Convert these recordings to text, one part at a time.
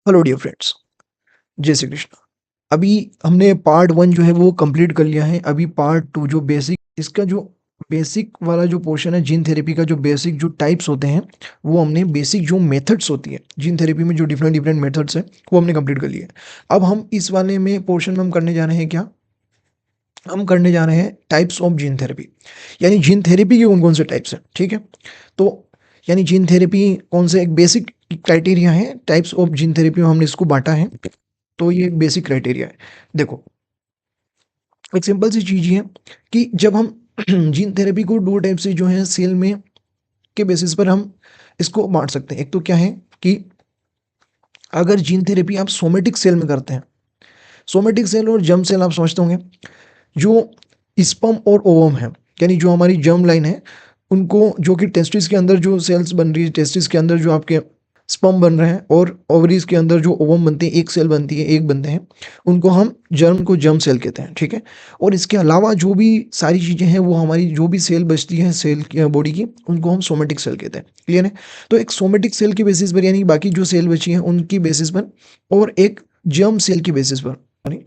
Hello dear friends, जय श्री कृष्ण। अभी हमने पार्ट 1 जो है वो कंप्लीट कर लिया है। अभी पार्ट 2 जो बेसिक इसका जो बेसिक वाला जो पोर्शन है जीन थेरेपी का, जो बेसिक जो टाइप्स होते हैं वो हमने बेसिक जो मेथड्स होती है जीन थेरेपी में, जो डिफरेंट डिफरेंट मेथड्स हैं वो हमने कंप्लीट कर लिया है। अब हम इस वाले में पोर्शन में हम करने जा रहे हैं क्या, हम करने जा रहे हैं टाइप्स ऑफ जीन थेरेपी, यानी जीन थेरेपी के कौन कौन से टाइप्स हैं। ठीक है, तो यानी जीन थेरेपी कौन से एक बेसिक क्राइटेरिया है टाइप्स ऑफ जीन थेरेपी में, हमने इसको बांटा है। तो ये एक बेसिक क्राइटेरिया है। देखो, एक सिंपल सी चीज़ ये है कि जब हम जीन थेरेपी को दो टाइप से जो है सेल में के बेसिस पर हम इसको बांट सकते हैं। एक तो क्या है कि अगर जीन थेरेपी आप सोमेटिक सेल में करते हैं, सोमेटिक सेल और जर्म सेल आप समझते होंगे, जो स्पर्म और ओवम है, यानी जो हमारी जर्म लाइन है, उनको जो कि टेस्टिस के अंदर जो सेल्स बन रही है, टेस्टिस के अंदर जो आपके स्पर्म बन रहे हैं और ओवरीज के अंदर जो ओवम बनते हैं, एक सेल बनती है, एक बनते हैं, उनको हम जर्म को जर्म सेल कहते हैं। ठीक है, और इसके अलावा जो भी सारी चीज़ें हैं वो हमारी जो भी सेल बचती हैं सेल की बॉडी की, उनको हम सोमेटिक सेल कहते हैं। क्लियर है? तो एक सोमेटिक सेल के बेसिस पर, यानी बाकी जो सेल बची हैं उनकी बेसिस पर, और एक जर्म सेल की बेसिस पर, यानी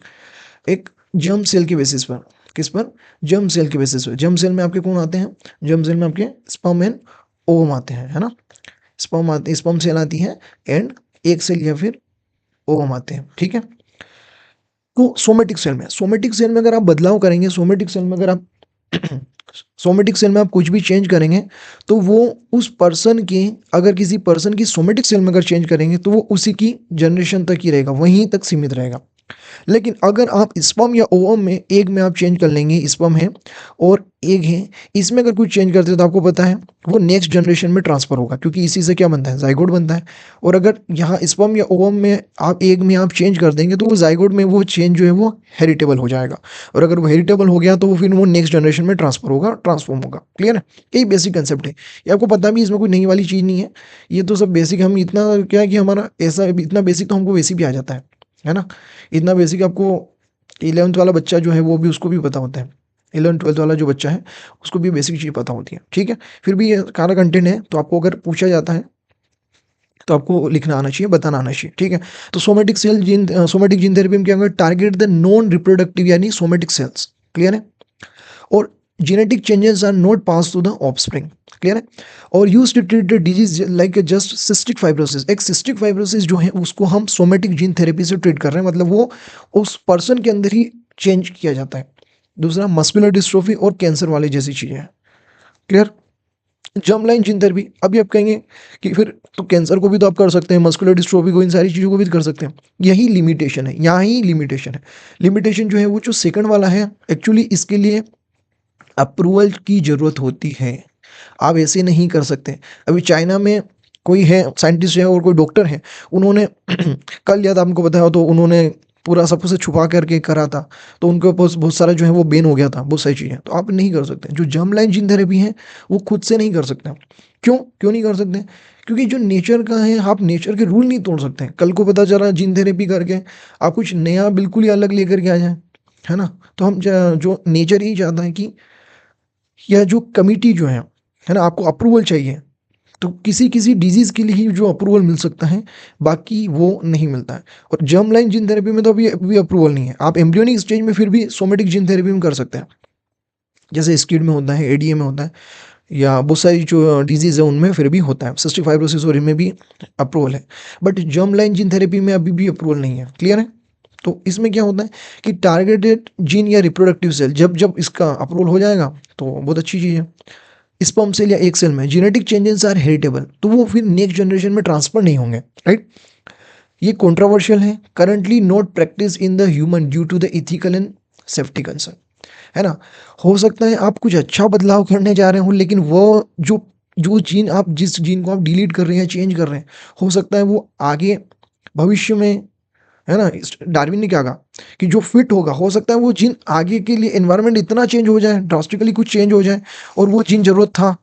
एक जर्म सेल के बेसिस पर। किस पर? जर्म सेल के बेसिस पर। जर्म सेल में आपके कौन आते हैं? जर्म सेल में आपके स्पर्म एंड ओवम आते हैं, है ना? स्पर्म आते, स्पर्म सेल आती है एंड एक सेल या फिर ओवम आते हैं। ठीक है, तो सोमेटिक सेल में अगर आप बदलाव करेंगे, सोमेटिक सेल में अगर आप सोमेटिक सेल में आप कुछ भी चेंज करेंगे तो वो उस पर्सन की, अगर किसी पर्सन की सोमेटिक सेल में अगर चेंज करेंगे तो वो उसी की जनरेशन तक ही रहेगा, वहीं तक सीमित रहेगा। लेकिन अगर आप स्पर्म या ओवम में, एग में आप चेंज कर लेंगे, स्पर्म है और एग है, इसमें अगर कुछ चेंज करते हो तो आपको पता है वो नेक्स्ट जनरेशन में ट्रांसफर होगा, क्योंकि इसी से क्या बनता है? जाइगोट बनता है। और अगर यहाँ स्पर्म या ओवम में आप, एग में आप चेंज कर देंगे तो वो जाइगोट में वो चेंज जो है वो हेरिटेबल हो जाएगा, और अगर वो हेरिटेबल हो गया तो वो फिर वो नेक्स्ट जनरेशन में ट्रांसफर होगा, ट्रांसफॉर्म होगा। क्लियर है? यही बेसिक कंसेप्ट है। ये आपको पता भी, इसमें कोई नई वाली चीज़ नहीं है, ये तो सब बेसिक। हम इतना क्या है कि हमारा ऐसा इतना बेसिक तो हमको वैसे भी आ जाता है ना? इतना बेसिक आपको 11th वाला बच्चा जो है वो भी, उसको भी पता होता है। 11th 12th वाला जो बच्चा है उसको भी बेसिक चीज़ पता होती है। ठीक है, फिर भी ये सारा कंटेंट है, तो आपको अगर पूछा जाता है तो आपको लिखना आना चाहिए, बताना आना चाहिए। ठीक है, तो सोमेटिक जीन थेरेपी में क्या होगा? टारगेट द नॉन रिप्रोडक्टिव यानी सोमेटिक सेल्स। क्लियर है? और genetic changes are not pass to the offspring. Clear है? और use to treat the disease like just cystic fibrosis. एक सिस्टिक फाइब्रोसिस जो है उसको हम सोमेटिक जीन थेरेपी से ट्रीट कर रहे हैं, मतलब वो उस पर्सन के अंदर ही चेंज किया जाता है। दूसरा, मस्कुलर डिस्ट्रोफी और कैंसर वाली जैसी चीजें हैं। Clear? Germ line gene therapy, अभी आप कहेंगे कि फिर तो कैंसर को भी तो आप कर सकते हैं, मस्कुलर डिस्ट्रोफी को, इन सारी चीज़ों को भी कर सकते हैं। यही लिमिटेशन है, यहाँ ही लिमिटेशन है। लिमिटेशन जो है वो जो सेकंड वाला है, एक्चुअली इसके लिए अप्रूवल की ज़रूरत होती है, आप ऐसे नहीं कर सकते। अभी चाइना में कोई है साइंटिस्ट है और कोई डॉक्टर है, उन्होंने कल याद आपको बताया तो उन्होंने पूरा सब कुछ छुपा करके करा था, तो उनके पास बहुत सारा जो है वो बैन हो गया था, बहुत सारी चीज़ें। तो आप नहीं कर सकते। जो जर्म लाइन जीन थेरेपी है वो खुद से नहीं कर सकते। क्यों क्यों नहीं कर सकते? क्योंकि जो नेचर का है, आप नेचर के रूल नहीं तोड़ सकते। कल को पता चला जीन थेरेपी करके आप कुछ नया बिल्कुल ही अलग लेकर के आ जाए, है ना? तो हम जो नेचर ही चाहता है कि, या जो कमिटी जो है ना, आपको अप्रूवल चाहिए, तो किसी किसी डिजीज़ के लिए ही जो अप्रूवल मिल सकता है, बाकी वो नहीं मिलता है। और जर्म लाइन जीन थेरेपी में तो अभी अप्रूवल नहीं है। आप एम्ब्रियोनिक स्टेज में फिर भी सोमेटिक जीन थेरेपी में कर सकते हैं, जैसे स्किड में होता है, एडीए में होता है, या बहुत सारी जो डिजीज़ है उनमें फिर भी होता है, सिस्टिक फाइब्रोसिस और इनमें भी अप्रूवल है। But germ line gene therapy में अभी भी अप्रूवल नहीं है। क्लियर है? तो इसमें क्या होता है कि टारगेटेड जीन या रिप्रोडक्टिव सेल, जब जब इसका अप्रूवल हो जाएगा तो बहुत अच्छी चीज़ है। स्पर्म सेल या एक सेल में जेनेटिक चेंजेस आर हेरिटेबल, तो वो फिर नेक्स्ट जनरेशन में ट्रांसफर नहीं होंगे। राइट? ये कंट्रोवर्शियल है, currently not practice in the human due to the ethical and safety concern, है ना? हो सकता है आप कुछ अच्छा बदलाव करने जा रहे हो, लेकिन वो जो जो जीन आप, जिस जीन को आप डिलीट कर रहे हैं, चेंज कर रहे हैं, हो सकता है वो आगे भविष्य में, है ना, डार्विन ने क्या कहा कि जो फिट होगा, हो सकता है वो जीन आगे के लिए एनवायरनमेंट इतना चेंज हो जाए, ड्रास्टिकली कुछ चेंज हो जाए, और वो जीन जरूरत था,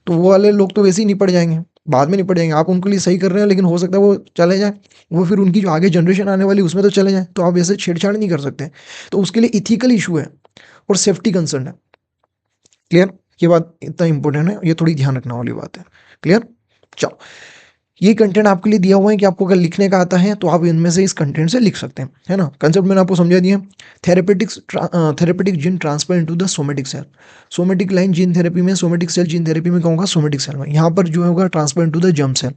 तो वो वाले लोग तो वैसे ही निपट जाएंगे, बाद में निपट जाएंगे। आप उनके लिए सही कर रहे हैं, लेकिन हो सकता है वो चले जाए, वो फिर उनकी जो आगे जनरेशन आने वाली उसमें तो चले जाए, तो आप वैसे छेड़छाड़ नहीं कर सकते। तो उसके लिए इथिकल इशू है और सेफ्टी कंसर्न है। क्लियर? ये बात इतना इंपॉर्टेंट है, ये थोड़ी ध्यान रखने वाली बात है। क्लियर? चलो, ये कंटेंट आपके लिए दिया हुआ है कि आपको अगर लिखने का आता है तो आप इनमें से इस कंटेंट से लिख सकते हैं, है ना। कंसेप्ट मैंने आपको समझा दिया। Therapeutic gene transfer into the somatic cell. Somatic line gene therapy में, सोमेटिक सेल जीन थेरेपी में क्या होगा, सोमेटिक सेल में यहाँ पर जो होगा transfer into the germ cell,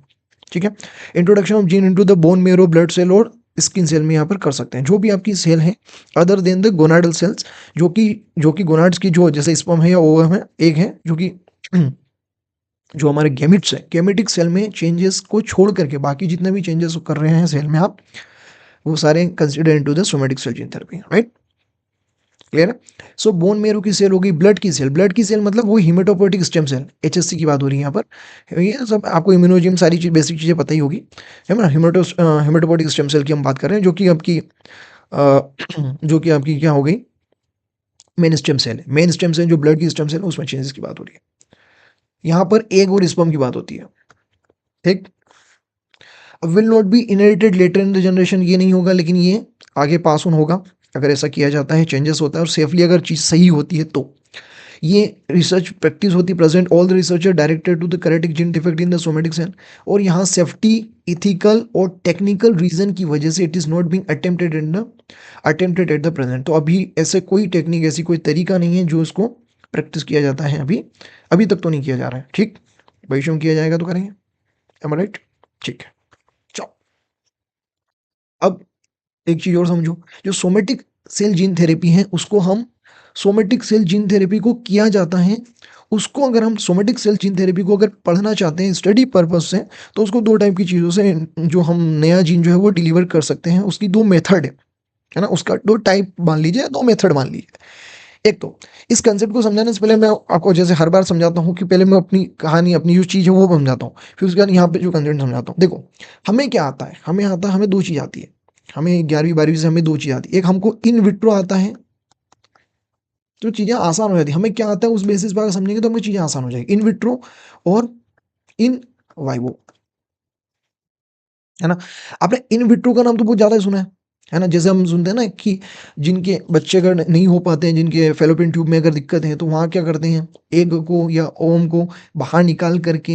ठीक है। Introduction of gene into the bone marrow blood cell और स्किन सेल में यहाँ पर कर सकते हैं। जो भी आपकी सेल है other than the gonadal cells, जो कि गोनाड्स की जो जैसे स्पर्म है या ओवम है, एक है जो कि जो हमारे गैमेट्स है, गैमेटिक सेल में चेंजेस को छोड़ करके बाकी जितने भी चेंजेस कर रहे हैं सेल में आप, वो सारे consider into the somatic cell gene therapy, right. Clear है। सो बोन मेरो की सेल होगी, ब्लड की सेल, ब्लड की सेल मतलब वो हिमेटोपोइटिक स्टेम सेल, एचएससी की बात हो रही है यहाँ पर। ये सब आपको इम्यूनोजिम सारी चीज बेसिक चीजें पता ही होगी, है ना। हिमेटोपोइटिक स्टेम सेल की हम बात कर रहे हैं, जो कि आपकी जो कि आपकी क्या हो गई, मेन स्टेम सेल है। मेन स्टेम सेल जो ब्लड की स्टेम सेल है उसमें चेंजेस की बात हो रही है। यहाँ पर एग और स्पर्म की बात होती है, ठीक। Will not be inherited later in the generation, ये नहीं होगा लेकिन ये आगे पास ऑन होगा अगर ऐसा किया जाता है, चेंजेस होता है और सेफली अगर चीज़ सही होती है तो। ये रिसर्च प्रैक्टिस होती है present all the researcher directed to the correct gene defect in the somatic cell. और यहाँ सेफ्टी, इथिकल और टेक्निकल रीजन की वजह से it is not being attempted at the present. तो अभी ऐसे कोई टेक्निक, ऐसी कोई तरीका नहीं है जो इसको प्रैक्टिस किया जाता है, अभी अभी तक तो नहीं किया जा रहा है, ठीक। भविष्य में किया जाएगा तो करेंगे, एम राइट, ठीक है। चलो अब एक चीज और समझो, जो सोमेटिक सेल जीन थेरेपी है उसको हम, सोमेटिक सेल जीन थेरेपी को किया जाता है, उसको अगर हम सोमेटिक सेल जीन थेरेपी को अगर पढ़ना चाहते हैं स्टडी पर्पज से, तो उसको दो टाइप की चीज़ों से जो हम नया जीन जो है वो डिलीवर कर सकते हैं, उसकी दो मेथड है ना, उसका दो टाइप मान लीजिए, दो मेथड मान लीजिए। एक तो इस कंसेप्ट को समझाने से पहले मैं आपको जैसे हर बार समझाता हूँ कि पहले मैं अपनी कहानी, अपनी जो चीज़ है वो समझाता हूँ, फिर उसके बाद यहाँ पे जो कंसेप्ट समझाता हूँ। देखो हमें क्या आता है, हमें दो चीज़ आती है, हमें 11वीं 12वीं से हमें दो चीज़ आती है। एक हमको इन विट्रो आता है, तो चीज़ें आसान हो जाती है। हमें क्या आता है उस बेसिस पर अगर समझेंगे तो हमें चीज़ें आसान हो जाएगी, इन विट्रो और इन वाइवो, है ना। आपने इन विट्रो का नाम तो बहुत ज़्यादा सुना है ना। जैसे हम सुनते हैं ना कि जिनके बच्चे अगर नहीं हो पाते हैं, जिनके फेलोपियन ट्यूब में अगर दिक्कत है, तो वहाँ क्या करते हैं, एग को या ओवम को बाहर निकाल करके,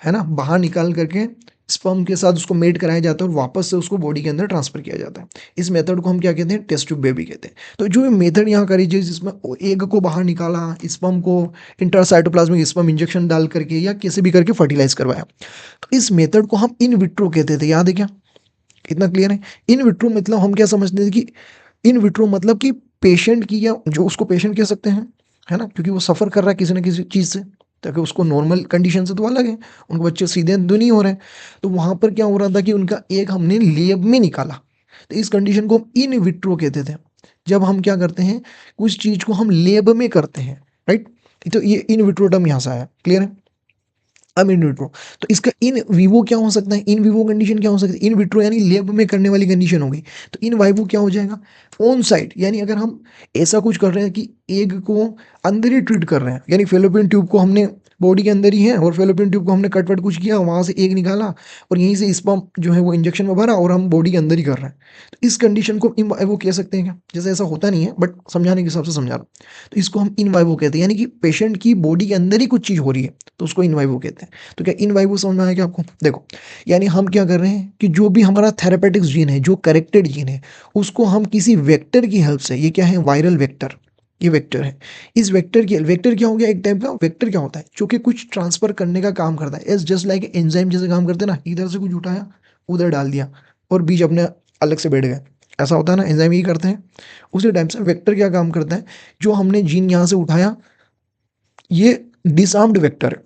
है ना, बाहर निकाल करके स्पर्म के साथ उसको मेट कराया जाता है और वापस से उसको बॉडी के अंदर ट्रांसफर किया जाता है। इस मेथड को हम क्या कहते हैं, टेस्ट ट्यूब बेबी कहते हैं। तो जो मेथड यहाँ करी जाए जिसमें एग को बाहर निकाला, स्पर्म को इंट्रासाइटोप्लाज्मिक स्पर्म इंजेक्शन डाल करके या किसी भी करके फर्टिलाइज करवाया, तो इस मेथड को हम इन विट्रो कहते थे। याद है क्या, कितना क्लियर है। इन विट्रो मतलब हम क्या समझते थे कि इन विट्रो मतलब कि पेशेंट की, या जो उसको पेशेंट कह सकते हैं, है ना, क्योंकि वो सफ़र कर रहा है किसी न किसी चीज़ से, ताकि उसको नॉर्मल कंडीशन से तो अलग है, उनके बच्चे सीधे तो नहीं हो रहे हैं। तो वहाँ पर क्या हो रहा था कि उनका एक हमने लेब में निकाला, तो इस कंडीशन को हम इन विट्रो कहते थे। जब हम क्या करते हैं, कुछ चीज़ को हम लेब में करते हैं, राइट। तो ये इन विट्रो टर्म यहाँ से आया, क्लियर है। अब इन विट्रो, तो इसका इन विवो क्या हो सकता है, इन विवो कंडीशन क्या हो सकती है, इन विट्रो यानी लेब में करने वाली कंडीशन हो गई। तो इन वाइवो क्या हो जाएगा, ऑन साइट, यानी अगर हम ऐसा कुछ कर रहे हैं कि एग को अंदर ही ट्रीट कर रहे हैं, यानी फेलोपियन ट्यूब को हमने बॉडी के अंदर ही है और फेलोपियन ट्यूब को हमने कट वट कुछ किया, वहाँ से एग निकाला और यहीं से स्पर्म जो है वो इंजेक्शन में भरा और हम बॉडी के अंदर ही कर रहे हैं। तो इस कंडीशन को इन वाइवो कह सकते हैं क्या, जैसे ऐसा होता नहीं है बट समझाने के हिसाब से समझा रहा हूँ। तो इसको हम इन वाइवो कहते हैं, यानी कि पेशेंट की बॉडी के अंदर ही कुछ चीज़ हो रही है, तो उसको इन वाइवो कहते हैं। तो क्या इन वाइवो समझ में आया क्या आपको, देखो यानी हम क्या कर रहे हैं कि जो भी हमारा थेरेपेटिक्स जीन है, जो करेक्टेड जीन है, उसको हम किसी वेक्टर की हेल्प से, ये क्या है, वायरल वेक्टर, ये वेक्टर है। इस वेक्टर की, वेक्टर क्या हो गया, एक टाइप का वेक्टर क्या होता है, जो कि कुछ ट्रांसफर करने का काम करता है, इज जस्ट लाइक एंजाइम जैसे काम करते हैं ना, इधर से कुछ उठाया उधर डाल दिया और बीज अपने अलग से बैठ गए, ऐसा होता है ना, एंजाइम यही करते हैं। उसी टाइप से वेक्टर क्या काम करता है, जो हमने जीन यहाँ से उठाया, ये डिसआर्म्ड वेक्टर है।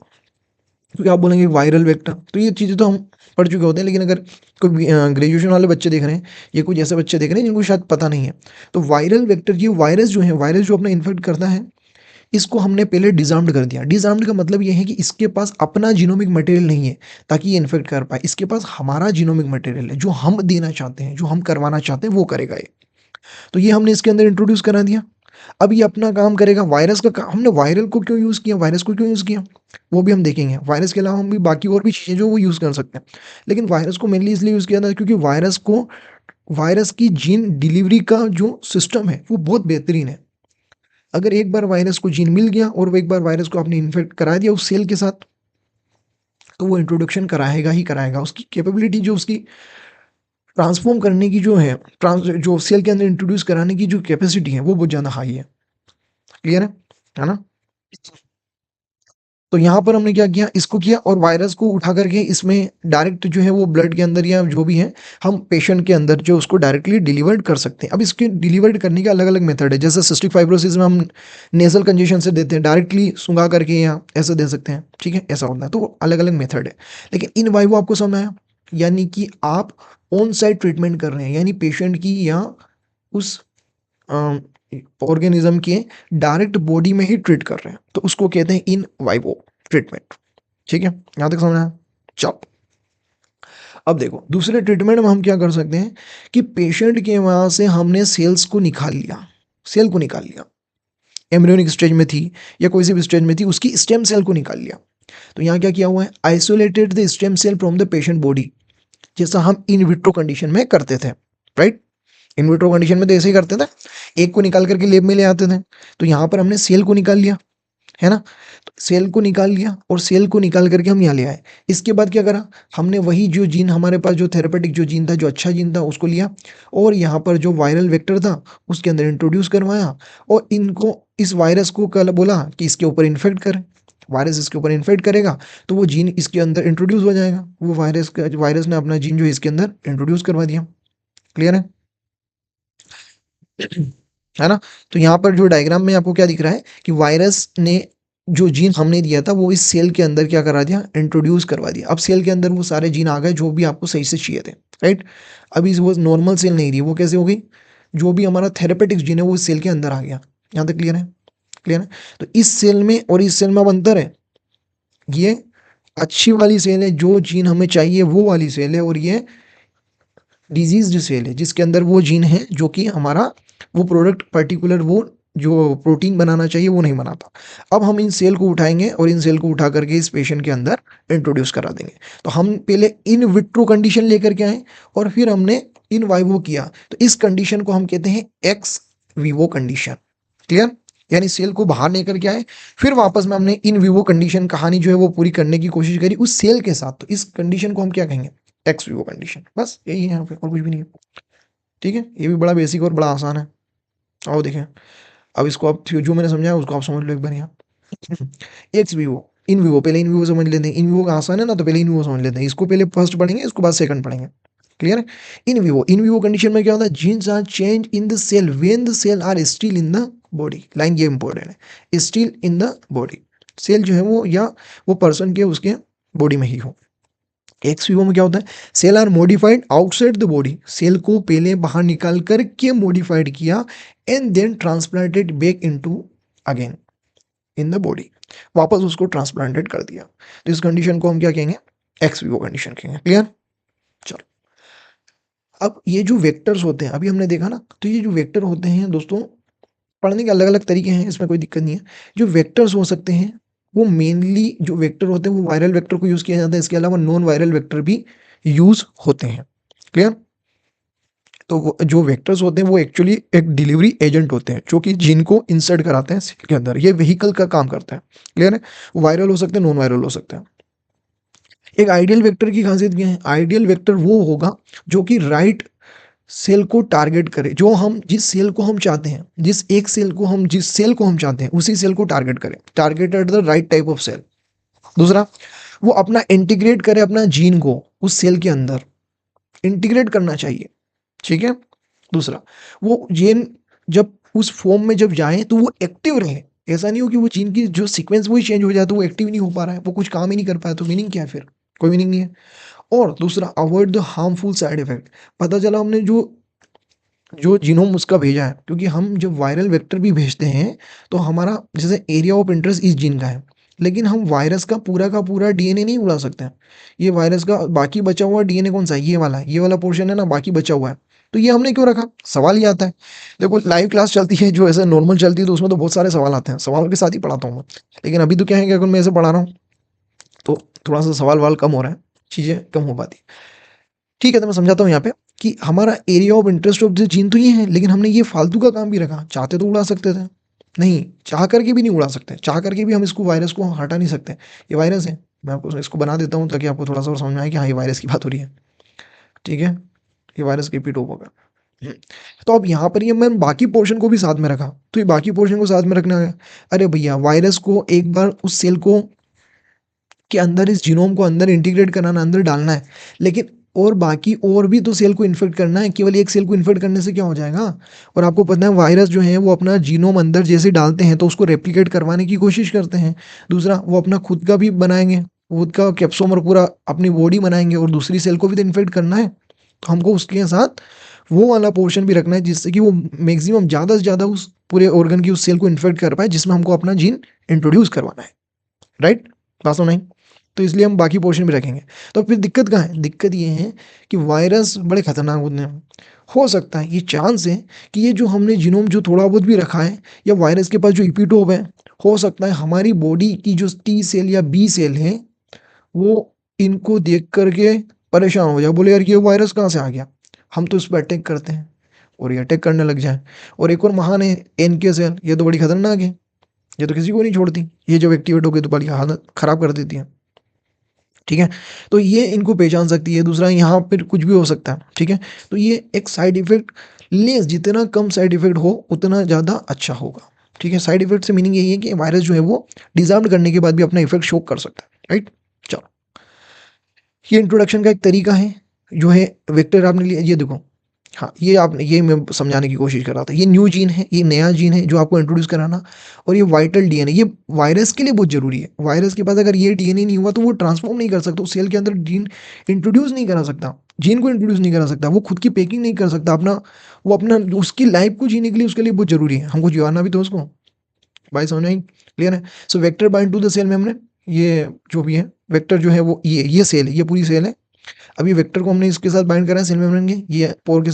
क्योंकि आप बोलेंगे वायरल वेक्टर, तो ये चीज़ें तो हम पढ़ चुके होते हैं, लेकिन अगर कोई ग्रेजुएशन वाले बच्चे देख रहे हैं, ये कुछ ऐसे बच्चे देख रहे हैं जिनको शायद पता नहीं है, तो वायरल वेक्टर, ये वायरस जो है, वायरस जो अपना इन्फेक्ट करता है, इसको हमने पहले डिज़ार्म्ड कर दिया। डिज़ार्म्ड का मतलब ये है कि इसके पास अपना जीनोमिक मटेरियल नहीं है ताकि ये इन्फेक्ट कर पाए, इसके पास हमारा जीनोमिक मटेरियल है, जो हम देना चाहते हैं, जो हम करवाना चाहते हैं वो करेगा ये। तो ये हमने इसके अंदर इंट्रोड्यूस करा दिया। अब ये अपना काम करेगा। वायरस का काम, हमने वायरल को क्यों यूज़ किया, वायरस को क्यों यूज़ किया, वो भी हम देखेंगे। वायरस के अलावा हम भी बाकी और भी चीज़ें जो वो यूज़ कर सकते हैं, लेकिन वायरस को मेनली इसलिए यूज़ किया था क्योंकि वायरस की जीन डिलीवरी का जो सिस्टम है वो बहुत बेहतरीन है। अगर एक बार वायरस को जीन मिल गया और वो एक बार वायरस को आपने इन्फेक्ट करा दिया उस सेल के साथ, तो वो इंट्रोडक्शन कराएगा ही कराएगा। उसकी कैपेबिलिटी जो उसकी ट्रांसफॉर्म करने की जो है, जो सेल के अंदर इंट्रोड्यूस कराने की जो कैपेसिटी है वो बहुत ज़्यादा हाई है। क्लियर है ना? तो यहाँ पर हमने क्या किया, इसको किया और वायरस को उठा करके इसमें डायरेक्ट जो है वो ब्लड के अंदर या जो भी है हम पेशेंट के अंदर जो उसको डायरेक्टली डिलीवर्ड कर सकते हैं। अब इसके डिलीवर्ड करने के अलग अलग मेथड है, जैसे सिस्टिक फाइब्रोसिस में हम नेजल कंजेशन से देते हैं, डायरेक्टली सूंघा करके या ऐसे दे सकते हैं, ठीक है, ऐसा होता है। तो अलग अलग मेथड है, लेकिन इन वाइवो आपको समझ आया, यानी कि आप ऑन साइट ट्रीटमेंट कर रहे हैं, यानी पेशेंट की या उस ऑर्गेनिज्म के डायरेक्ट बॉडी में ही ट्रीट कर रहे हैं, तो उसको कहते हैं इन वाइवो ट्रीटमेंट। ठीक है, यहां तक समझना है? चलो, अब देखो दूसरे ट्रीटमेंट में हम क्या कर सकते हैं कि पेशेंट के वहां से हमने सेल्स को निकाल लिया, सेल को निकाल लिया, एम्ब्रियोनिक स्टेज में थी या कोई सी भी स्टेज में थी, उसकी स्टेम सेल को निकाल लिया। तो यहाँ क्या किया हुआ है, isolated the stem cell from the patient body, जैसा हम इन विट्रो कंडीशन में करते थे, राइट? इन विट्रो कंडीशन में तो ऐसे ही करते थे, एक को निकाल करके लेब में ले आते थे। तो यहाँ पर हमने सेल को निकाल लिया, है ना? तो सेल को निकाल लिया और सेल को निकाल करके हम यहाँ ले आए। इसके बाद क्या करा, हमने वही जो जीन हमारे पास जो थेरेपेटिक जो जीन था, जो अच्छा जीन था, उसको लिया और यहाँ पर जो वायरल वेक्टर था उसके अंदर इंट्रोड्यूस करवाया और इनको, इस वायरस को कल बोला कि इसके ऊपर इन्फेक्ट करें। वायरस इसके ऊपर इन्फेक्ट करेगा तो वो जीन इसके अंदर इंट्रोड्यूस हो जाएगा, वो वायरस ने अपना जीन जो इसके अंदर इंट्रोड्यूस करवा दिया। क्लियर है? है ना? तो यहाँ पर जो डायग्राम में आपको क्या दिख रहा है कि वायरस ने जो जीन हमने दिया था वो इस सेल के अंदर क्या करा दिया, इंट्रोड्यूस करवा दिया। अब सेल के अंदर वो सारे जीन आ गए जो भी आपको सही से चाहिए थे, राइट? अभी वो नॉर्मल सेल नहीं रही, वो कैसे हो गई, जो भी हमारा थेरेपेटिक जीन है वो इस सेल के अंदर आ गया। यहाँ तक क्लियर है? क्लियर है? तो इस सेल में और इस सेल में अब अंतर है, ये अच्छी वाली सेल है, जो जीन हमें चाहिए वो वाली सेल है, और ये डिजीज्ड सेल है जिसके अंदर वो जीन है जो कि हमारा वो प्रोडक्ट पर्टिकुलर वो जो प्रोटीन बनाना चाहिए वो नहीं बनाता। अब हम इन सेल को उठाएंगे और इन सेल को उठा करके इस पेशेंट के अंदर इंट्रोड्यूस करा देंगे। तो हम पहले इन विट्रो कंडीशन लेकर के आए और फिर हमने इन वाइवो किया, तो इस कंडीशन को हम कहते हैं एक्स विवो कंडीशन। क्लियर? यानी सेल को बाहर लेकर के आए, फिर वापस में हमने इन विवो कंडीशन कहानी जो है वो पूरी करने की कोशिश करी उस सेल के साथ, तो इस कंडीशन को हम क्या कहेंगे, एक्स विवो कंडीशन। बस यही है यहाँ पे, और कुछ भी नहीं है। ठीक है, ये भी बड़ा बेसिक और बड़ा आसान है। आओ देखें, अब इसको आप जो मैंने समझाया उसको आप समझ लो एक बार यहाँ। एक्स विवो, इन विवो, पहले इन विवो समझ लेते हैं, इन विवो का आसान है ना, तो पहले इन विवो समझ लेते हैं, इसको पहले फर्स्ट पढ़ेंगे, इसको बाद सेकंड पढ़ेंगे। क्लियर है? इन विवो कंडीशन में क्या होता है, genes are change in the cell when the cell are still in the body. Line ये इंपॉर्टेंट है, still in the body, cell जो है वो या वो पर्सन के उसके बॉडी में ही हो। एक्स विवो में क्या होता है, cell are modified outside the body, cell को पहले बाहर निकाल करके मॉडिफाइड किया and then transplanted back into again in the body, वापस उसको ट्रांसप्लांटेड कर दिया। तो इस कंडीशन को हम क्या कहेंगे, एक्स विवो कंडीशन कहेंगे। क्लियर? चलो, अब ये जो वेक्टर्स होते हैं अभी हमने देखा ना, तो ये जो वेक्टर होते हैं दोस्तों, पढ़ने के अलग अलग तरीके हैं, इसमें कोई दिक्कत नहीं है। जो वेक्टर्स हो सकते हैं वो मेनली जो वेक्टर होते हैं वो वायरल वेक्टर को यूज़ किया जाता है, इसके अलावा नॉन वायरल वेक्टर भी यूज़ होते हैं। क्लियर? तो जो वेक्टर्स होते हैं वो एक्चुअली एक डिलीवरी एजेंट होते हैं जो कि जीन को इंसर्ट कराते हैं सेल के अंदर, ये व्हीकल का काम करता है। क्लियर है? वायरल हो सकते हैं, नॉन वायरल हो सकते हैं। एक आइडियल वेक्टर की खासियत क्या है, आइडियल वेक्टर वो होगा जो कि राइट सेल को टारगेट करे, जो हम जिस सेल को हम चाहते हैं, जिस सेल को हम चाहते हैं उसी सेल को टारगेट करें, targeted the right type of cell. दूसरा, वो अपना इंटीग्रेट करे अपना जीन को उस सेल के अंदर इंटीग्रेट करना चाहिए। ठीक है? दूसरा, वो जीन जब उस फॉर्म में जब जाए तो वो एक्टिव रहे, ऐसा नहीं हो कि वो जीन की जो सीक्वेंस वही चेंज हो जाए तो वो एक्टिव नहीं हो पा रहा है, वो कुछ काम ही नहीं कर पाया, तो मीनिंग क्या है फिर? कोई मीनिंग नहीं है। और दूसरा, avoid the harmful side effect. पता चला हमने जो जो जीनोम उसका भेजा है, क्योंकि हम जब वायरल वेक्टर भी भेजते हैं तो हमारा जैसे एरिया ऑफ इंटरेस्ट इस जीन का है, लेकिन हम वायरस का पूरा डीएनए नहीं उड़ा सकते हैं। ये वायरस का बाकी बचा हुआ डीएनए कौन सा है, ये वाला है, ये वाला पोर्शन है ना, बाकी बचा हुआ है। तो ये हमने क्यों रखा, सवाल ये आता है। देखो लाइव क्लास चलती है जो ऐसे नॉर्मल चलती है तो उसमें तो बहुत सारे सवाल आते हैं, सवाल के साथ ही पढ़ाता हूँ मैं। लेकिन अभी तो क्या है कि अगर मैं ऐसे पढ़ा रहा हूँ तो थोड़ा सा सवाल वाल कम हो रहा है, चीज़ें कम हो पाती। ठीक है, तो मैं समझाता हूँ यहाँ पे कि हमारा area of interest of the gene तो ये है, लेकिन हमने ये फालतू का काम भी रखा। चाहते तो उड़ा सकते थे, नहीं चाह करके भी नहीं उड़ा सकते, चाह करके भी हम इसको वायरस को हटा नहीं सकते, ये वायरस है, मैं आपको इसको बना देता हूँ ताकि आपको थोड़ा-सा और समझ में आए कि हाँ, ये वायरस की बात हो रही है। ठीक है? ये वायरस रिपीट होगा। हुँ, तो अब यहाँ पर ये मैं बाकी पोर्शन को भी साथ में रखा, तो ये बाकी पोर्शन को साथ में रखना है। अरे भैया वायरस को एक बार उस सेल को के अंदर इस जीनोम को अंदर इंटीग्रेट कराना, अंदर डालना है। लेकिन और बाकी और भी तो सेल को इन्फेक्ट करना है, केवल एक सेल को इन्फेक्ट करने से क्या हो जाएगा? और आपको पता है वायरस जो है वो अपना जीनोम अंदर जैसे डालते हैं तो उसको रेप्लिकेट करवाने की कोशिश करते हैं। दूसरा वो अपना खुद का भी बनाएँगे, खुद का कैप्सोमर पूरा अपनी बॉडी बनाएँगे और दूसरी सेल को भी तो इन्फेक्ट करना है। तो हमको उसके साथ वो वाला पोर्शन भी रखना है जिससे कि वो मैक्सिमम ज़्यादा से ज़्यादा उस पूरे ऑर्गन की उस सेल को इन्फेक्ट कर पाए जिसमें हमको अपना जीन इंट्रोड्यूस करवाना है। राइट? बात समझ आई? तो इसलिए हम बाकी पोर्शन भी रखेंगे। तो फिर दिक्कत कहाँ है? दिक्कत ये है कि वायरस बड़े खतरनाक होते हैं। हो सकता है ये चांस है कि ये जो हमने जीनोम जो थोड़ा बहुत भी रखा है या वायरस के पास जो एपिटोप है, हो सकता है हमारी बॉडी की जो टी सेल या बी सेल है, वो इनको देख कर के परेशान हो जाए, बोले यार ये वायरस कहाँ से आ गया? हम तो इस पे अटैक करते हैं और ये अटैक करने लग जाए। और एक और महान है एनके सेल, ये तो बड़ी खतरनाक है। ये तो किसी को नहीं छोड़ती। ये जब एक्टिवेट हो गई तो बड़ी हालत खराब कर देती है। ठीक है? तो ये इनको पहचान सकती है। दूसरा यहाँ पर कुछ भी हो सकता है। ठीक है? तो ये एक साइड इफ़ेक्ट लेस, जितना कम साइड इफ़ेक्ट हो उतना ज़्यादा अच्छा होगा। ठीक है? साइड इफ़ेक्ट से मीनिंग यही है कि वायरस जो है वो डिज़ार्म्ड करने के बाद भी अपना इफ़ेक्ट शो कर सकता है। राइट? चलो, ये इंट्रोडक्शन का एक तरीका है, जो है वेक्टर आपने लिया, ये देखो। हाँ, ये मैं समझाने की कोशिश कर रहा था। ये न्यू जीन है, ये नया जीन है जो आपको इंट्रोड्यूस कराना, और ये वाइटल डीएनए, ये वायरस के लिए बहुत ज़रूरी है। वायरस के पास अगर ये डीएनए नहीं हुआ तो वो ट्रांसफ़ॉर्म नहीं कर सकता, उस सेल के अंदर जीन इंट्रोड्यूस नहीं करा सकता, जीन को इंट्रोड्यूस नहीं करा सकता, वो खुद की पैकिंग नहीं कर सकता अपना, वो अपना उसकी लाइफ़ को जीने के लिए उसके लिए बहुत ज़रूरी है। हमको जिवाना भी तो उसको। बात समझ में आई? क्लियर है? So vector bind to the cell membrane, ये जो भी है, वेक्टर जो है वो ये सेल है, ये पूरी सेल है। अभी वेक्टर को हमने इसके साथ बाइंड करा है सेल मेम्ब्रेन के, ये पोर के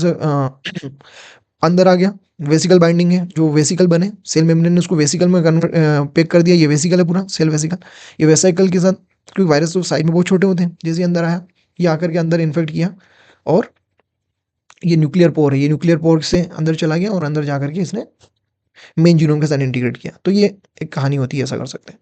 अंदर आ गया। वेसिकल बाइंडिंग है, जो वेसिकल बने, सेल मेम्ब्रेन ने उसको वेसिकल में कन्वर्ट पैक कर दिया, ये वेसिकल है पूरा, सेल वेसिकल। ये वेसिकल के साथ, क्योंकि वायरस तो साइज़ में बहुत छोटे होते हैं, जैसे ही अंदर आया, ये आकर के अंदर इन्फेक्ट किया, और ये न्यूक्लियर पोर है, ये न्यूक्लियर पोर से अंदर चला गया और अंदर जाकर के इसने मेन जीनोम के साथ इंटीग्रेट किया। तो ये एक कहानी होती है, ऐसा कर सकते हैं।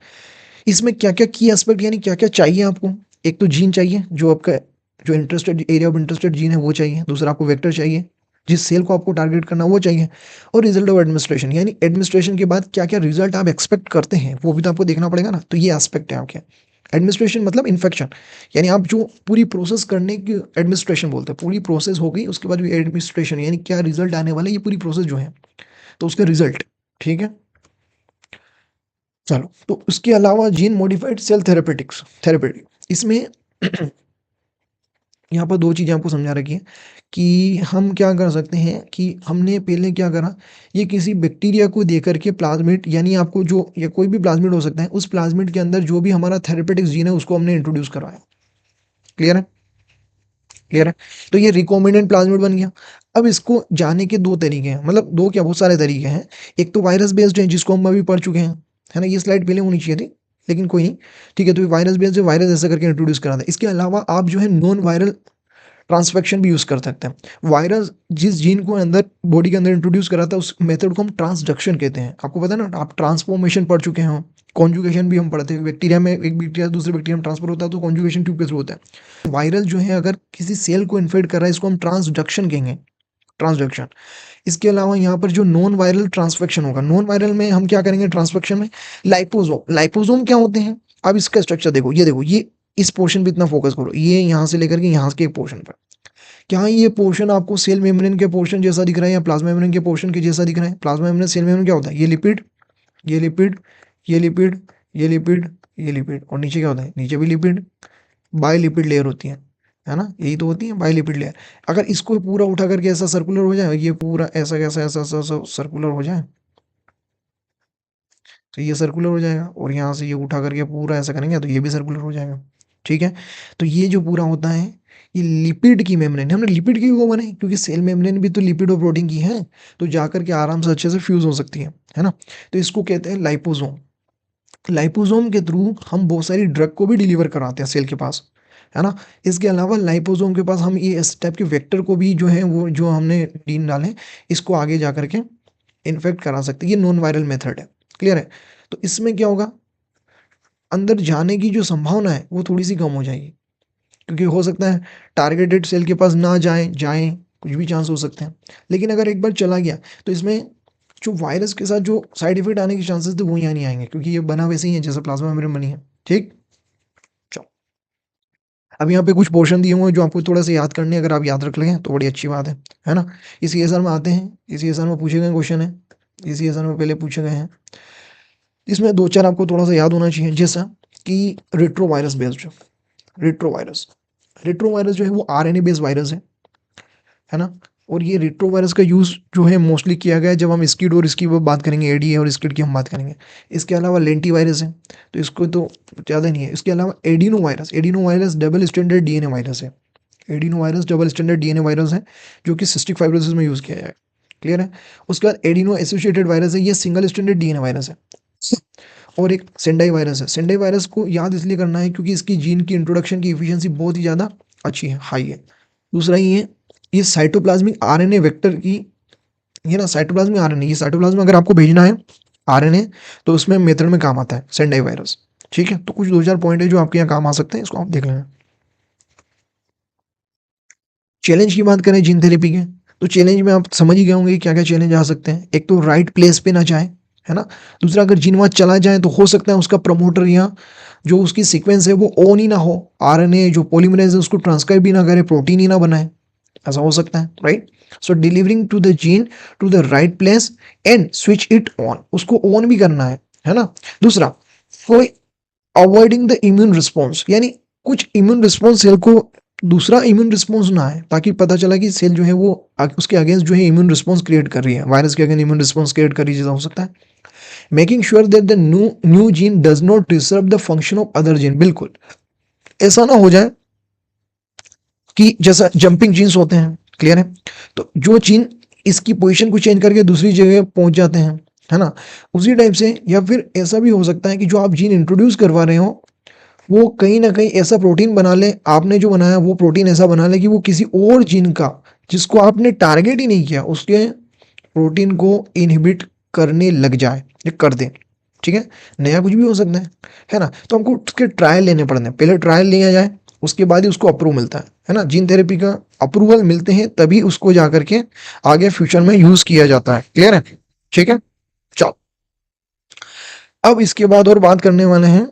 इसमें क्या-क्या की एस्पेक्ट, यानी क्या-क्या चाहिए आपको? एक तो जीन चाहिए, जो आपका जो interested area of interested gene है वो चाहिए। दूसरा आपको वेक्टर चाहिए, जिस सेल को आपको टारगेट करना है वो चाहिए, और रिजल्ट ऑफ एडमिनिस्ट्रेशन, यानी एडमिनिस्ट्रेशन के बाद क्या-क्या रिजल्ट आप एक्सपेक्ट करते हैं, वो भी तो आपको देखना पड़ेगा ना। तो ये एस्पेक्ट है आपके। एडमिनिस्ट्रेशन मतलब इन्फेक्शन, यानी आप जो पूरी प्रोसेस करने की एडमिनिस्ट्रेशन बोलते हैं। पूरी प्रोसेस हो गई, उसके बाद भी एडमिनिस्ट्रेशन, यानी क्या रिजल्ट आने वाला है, ये पूरी प्रोसेस जो है, तो उसका रिजल्ट। ठीक है? चलो, तो उसके अलावा जीन मॉडिफाइड सेल थेरेपेटिक इसमें यहाँ पर 2 चीज़ें आपको समझा रखी हैं कि हम क्या कर सकते हैं कि हमने पहले क्या करा, ये किसी बैक्टीरिया को देकर के प्लाज़्मिड, यानी आपको जो, या कोई भी प्लाज़्मिड हो सकता है, उस प्लाज़्मिड के अंदर जो भी हमारा थेरेपेटिक जीन है उसको हमने इंट्रोड्यूस करवाया। क्लियर है? क्लियर है? तो ये रिकॉम्बिनेंट प्लाज़्मिड बन गया। अब इसको जाने के 2 तरीके हैं, मतलब 2 क्या, बहुत सारे तरीके हैं। एक तो वायरस बेस्ड है जिसको हम अभी पढ़ चुके हैं, है ना? ये स्लाइड पहले होनी चाहिए थी, लेकिन कोई नहीं। ठीक है, तो ये वायरस बेस्ड है, वायरस ऐसा करके इंट्रोड्यूस करा था। इसके अलावा आप जो है नॉन वायरल ट्रांसफेक्शन भी यूज़ कर सकते हैं। वायरस जिस जीन को अंदर बॉडी के अंदर इंट्रोड्यूस करा था, उस मेथड को हम ट्रांसडक्शन कहते हैं। आपको पता है ना, आप ट्रांसफॉर्मेशन पढ़ चुके हैं, कॉन्जुगेशन भी हम पढ़ते हैं। बैक्टीरिया में, एक बैक्टीरिया से दूसरे बैक्टीरिया में ट्रांसफर होता है तो कॉन्जुगेशन ट्यूब के थ्रू होता है। वायरस जो है अगर किसी सेल को इन्फेक्ट कर रहा है, इसको हम ट्रांसडक्शन कहेंगे, ट्रांसडक्शन। इसके अलावा यहाँ पर जो नॉन वायरल ट्रांसफेक्शन होगा, नॉन वायरल में हम क्या करेंगे ट्रांसफेक्शन में, लाइपोसोम क्या होते हैं? अब इसका स्ट्रक्चर देखो, ये देखो, ये इस पोर्शन पे इतना फोकस करो, ये यहाँ से लेकर के यहाँ के एक पोर्शन पर, क्या ये पोर्शन आपको सेल मेम्ब्रेन के पोर्शन जैसा दिख रहा है या प्लाज्मा मेम्ब्रेन के पोर्शन के जैसा दिख रहा है? प्लाज्मा मेम्ब्रेन, सेल मेम्ब्रेन क्या होता है? ये लिपिड, ये लिपिड, ये लिपिड, ये लिपिड, ये लिपिड, और नीचे क्या होता है? नीचे भी लिपिड, बायलिपिड लेयर होती है ना? यही तो होती है बायलिपिड लेयर। अगर इसको पूरा उठा करके ऐसा सर्कुलर हो जाए, ये पूरा ऐसा कैसा ऐसा ऐसा ऐसा सर्कुलर हो जाए, तो ये सर्कुलर हो जाएगा, और यहाँ से ये उठा करके पूरा ऐसा करेंगे तो ये भी सर्कुलर हो जाएगा। ठीक है? तो ये जो पूरा होता है, ये लिपिड की मेम्ब्रेन, हमने लिपिड की क्यों बनाई? क्योंकि सेल मेम्ब्रेन भी तो लिपिड और प्रोटीन की है, तो जाकर के आराम से अच्छे से फ्यूज़ हो सकती है ना? तो इसको कहते हैं लाइपोसोम। लाइपोसोम के थ्रू हम बहुत सारी ड्रग को भी डिलीवर कराते हैं सेल के पास, है ना? इसके अलावा लाइपोसोम के पास हम ये इस टाइप के वेक्टर को भी, जो है वो जो हमने जीन डाले, इसको आगे जा करके इन्फेक्ट करा सकते हैं। ये नॉन वायरल मेथड है। क्लियर है? तो इसमें क्या होगा, अंदर जाने की जो संभावना है वो थोड़ी सी कम हो जाएगी, क्योंकि हो सकता है टारगेटेड सेल के पास ना जाएं, कुछ भी चांस हो सकते हैं। लेकिन अगर एक बार चला गया तो इसमें जो वायरस के साथ जो साइड इफेक्ट आने के चांसेस थे वो यहाँ नहीं आएंगे, क्योंकि ये बना वैसे ही है जैसा प्लाज्मा मेम्ब्रेन बनी है। ठीक, चलो अब यहाँ पे कुछ पोर्शन दिए हुए हैं जो आपको थोड़ा सा याद करने हैं, अगर आप याद रख लें तो बड़ी अच्छी बात है ना। इस CSR में आते हैं, इस CSR में पूछे गए क्वेश्चन है, इस CSR में पहले पूछे गए हैं। इसमें 2-4 आपको थोड़ा सा याद होना चाहिए, जैसा कि रेट्रोवायरस बेस्ड, रेट्रोवायरस रेट्रोवायरस जो है वो RNA बेस्ड वायरस है ना। और ये रेट्रोवायरस का यूज़ जो है मोस्टली किया गया है जब हम स्किड और इसकी वो बात करेंगे, एडी और स्किड की हम बात करेंगे। इसके अलावा लेंटी वायरस है, तो इसको तो ज़्यादा नहीं है। इसके अलावा adeno virus double standard DNA virus है। Adeno virus double standard DNA virus है जो कि सिस्टिक फाइब्रोसिस में यूज़ किया जाए, क्लियर है। उसके बाद एडिनो एसोसिएटेड वायरस है, ये सिंगल स्टैंडर्ड DNA वायरस है। और एक सेंडाई वायरस है। सेंडाई वायरस को याद इसलिए करना है क्योंकि इसकी जीन की इंट्रोडक्शन की एफिशिएंसी बहुत ही ज़्यादा अच्छी है, हाई है। दूसरा ये साइटोप्लाज्मिक RNA वेक्टर की, ये ना साइटोप्लाज्मिक RNA, ये साइटोप्लाज्म अगर आपको भेजना है RNA तो उसमें मेथड में काम आता है सेंडाई वायरस। ठीक है, तो कुछ 2-4 पॉइंट है जो आपके यहाँ काम आ सकते हैं, इसको आप देख लेना। चैलेंज की बात करें जीन थेरेपी के, तो चैलेंज में आप समझ ही गए होंगे क्या क्या चैलेंज आ सकते हैं। एक तो राइट प्लेस पे ना जाए, है ना। दूसरा, अगर जीन वहाँ चला जाए तो हो सकता है उसका प्रमोटर या जो उसकी सीक्वेंस है वो ऑन ही ना हो, RNA जो पॉलीमरेज है उसको ट्रांसक्राइब भी ना करे, प्रोटीन ही ना बनाए, ऐसा हो सकता है, right. So delivering to the gene to the right place and switch it on, उसको ऑन भी करना है ना। दूसरा, for avoiding the immune response, यानी कुछ इम्यून रिस्पॉन्स सेल को दूसरा इम्यून रिस्पॉन्स ना है, ताकि पता चला कि सेल जो है वो उसके अगेंस्ट जो है इम्यून रिस्पॉन्स क्रिएट कर रही है, वायरस के अगेंस्ट इम्यून रिस्पॉन्स क्रिएट कर रही है, जैसा हो सकता है। Making sure that the new gene does not disturb the function of other gene, बिल्कुल ऐसा ना हो जाए कि जैसा जंपिंग जीन्स होते हैं, क्लियर है। तो जो जीन इसकी पोजीशन को चेंज करके दूसरी जगह पहुंच जाते हैं, है ना, उसी टाइप से। या फिर ऐसा भी हो सकता है कि जो आप जीन इंट्रोड्यूस करवा रहे हो वो कहीं ना कहीं ऐसा प्रोटीन बना ले, आपने जो बनाया वो प्रोटीन ऐसा बना ले कि वो किसी और जीन का, जिसको आपने टारगेट ही नहीं किया, उसके प्रोटीन को इनहिबिट करने लग जाए या कर दे। ठीक है, नया कुछ भी हो सकता है ना। तो हमको उसके ट्रायल लेने पड़ते हैं, पहले ट्रायल लिया जाए उसके बाद ही उसको अप्रूव मिलता है ना। जीन थेरेपी का अप्रूवल मिलते हैं तभी उसको जा करके आगे फ्यूचर में यूज किया जाता है, क्लियर है। ठीक है, चलो अब इसके बाद और बात करने वाले हैं